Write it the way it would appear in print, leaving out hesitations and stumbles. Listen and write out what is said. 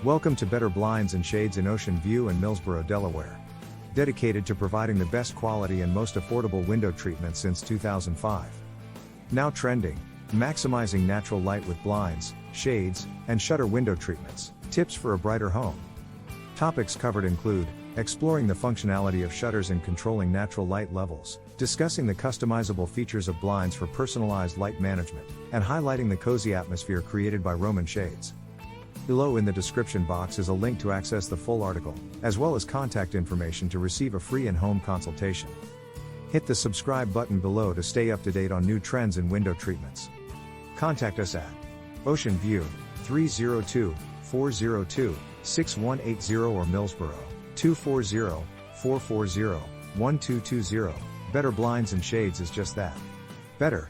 Welcome to Better Blinds and Shades in Ocean View and Millsboro, Delaware. Dedicated to providing the best quality and most affordable window treatment since 2005. Now trending, maximizing natural light with blinds, shades, and shutter window treatments. Tips for a brighter home. Topics covered include exploring the functionality of shutters and controlling natural light levels, discussing the customizable features of blinds for personalized light management, and highlighting the cozy atmosphere created by Roman shades. Below in the description box is a link to access the full article, as well as contact information to receive a free in-home consultation. Hit the subscribe button below to stay up to date on new trends in window treatments. Contact us at Ocean View, 302-402-6180 or Millsboro, 240-440-1220. Better Blinds and Shades is just that. Better.